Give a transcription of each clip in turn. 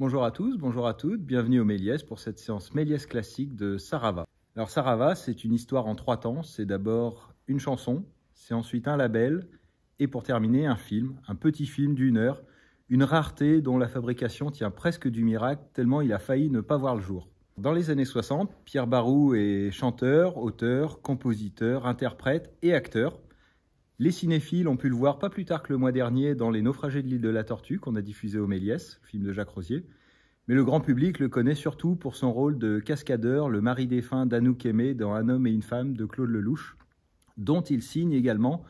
Bonjour à tous, bonjour à toutes, bienvenue au Méliès pour cette séance Méliès classique de Sarava. Alors Sarava, c'est une histoire en 3 temps, c'est d'abord une chanson, c'est ensuite un label, et pour terminer un film, un petit film d'1 heure, une rareté dont la fabrication tient presque du miracle tellement il a failli ne pas voir le jour. Dans les années 60, Pierre Barou est chanteur, auteur, compositeur, interprète et acteur. Les cinéphiles ont pu le voir pas plus tard que le mois dernier dans Les Naufragés de l'île de la Tortue qu'on a diffusé au Méliès, film de Jacques Rosier. Mais le grand public le connaît surtout pour son rôle de cascadeur, le mari défunt d'Anouk Aimée dans Un homme et une femme de Claude Lelouch, dont il signe également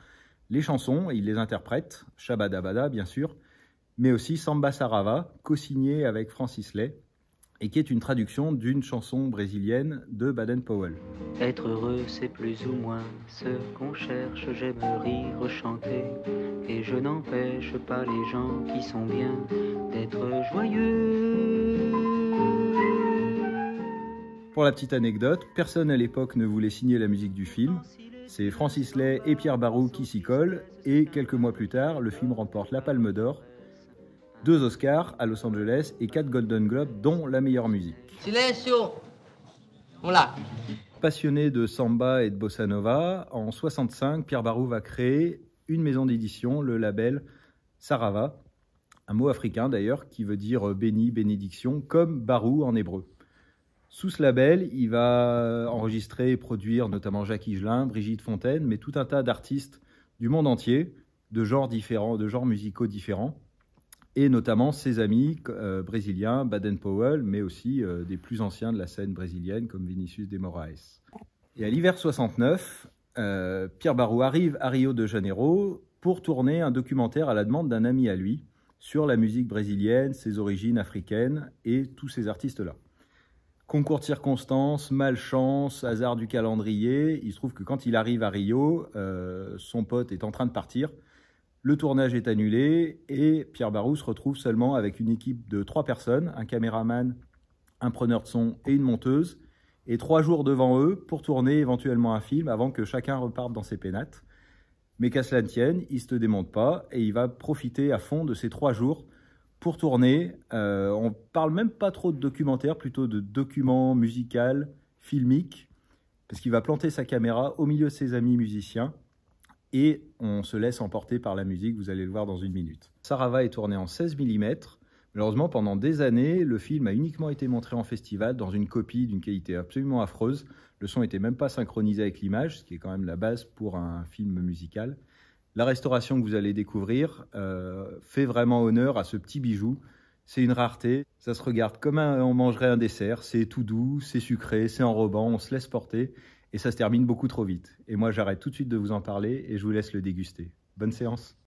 les chansons, et il les interprète, Shabadabada bien sûr, mais aussi Samba Sarava, co-signé avec Francis Lai, et qui est une traduction d'une chanson brésilienne de Baden-Powell. Être heureux, c'est plus ou moins ce qu'on cherche. J'aime rire, chanter, et je n'empêche pas les gens qui sont bien d'être joyeux. Pour la petite anecdote, personne à l'époque ne voulait signer la musique du film. C'est Francis Lai et Pierre Barou qui s'y collent, et quelques mois plus tard, le film remporte la Palme d'Or, 2 Oscars à Los Angeles et 4 Golden Globes, dont la meilleure musique. Silencio. Voilà. Passionné de samba et de bossa nova, en 65, Pierre Barou va créer une maison d'édition, le label Sarava, un mot africain d'ailleurs qui veut dire béni, bénédiction, comme Barou en hébreu. Sous ce label, il va enregistrer et produire notamment Jacques Higelin, Brigitte Fontaine, mais tout un tas d'artistes du monde entier, de genres différents, de genres musicaux différents, et notamment ses amis brésiliens, Baden-Powell, mais aussi des plus anciens de la scène brésilienne, comme Vinicius de Moraes. Et à l'hiver 69, Pierre Barou arrive à Rio de Janeiro pour tourner un documentaire à la demande d'un ami à lui sur la musique brésilienne, ses origines africaines et tous ces artistes-là. Concours de circonstances, malchance, hasard du calendrier, il se trouve que quand il arrive à Rio, son pote est en train de partir, le tournage est annulé et Pierre Barou se retrouve seulement avec une équipe de 3 personnes, un caméraman, un preneur de son et une monteuse, et 3 jours devant eux pour tourner éventuellement un film avant que chacun reparte dans ses pénates. Mais qu'à cela ne tienne, il ne se démonte pas et il va profiter à fond de ces 3 jours pour tourner. On ne parle même pas trop de documentaire, plutôt de documents musical, filmique, parce qu'il va planter sa caméra au milieu de ses amis musiciens et on se laisse emporter par la musique, vous allez le voir dans une minute. Sarava est tourné en 16 mm. Malheureusement, pendant des années, le film a uniquement été montré en festival dans une copie d'une qualité absolument affreuse. Le son n'était même pas synchronisé avec l'image, ce qui est quand même la base pour un film musical. La restauration que vous allez découvrir fait vraiment honneur à ce petit bijou. C'est une rareté, ça se regarde comme on mangerait un dessert. C'est tout doux, c'est sucré, c'est enrobant, on se laisse porter. Et ça se termine beaucoup trop vite. Et moi, j'arrête tout de suite de vous en parler et je vous laisse le déguster. Bonne séance.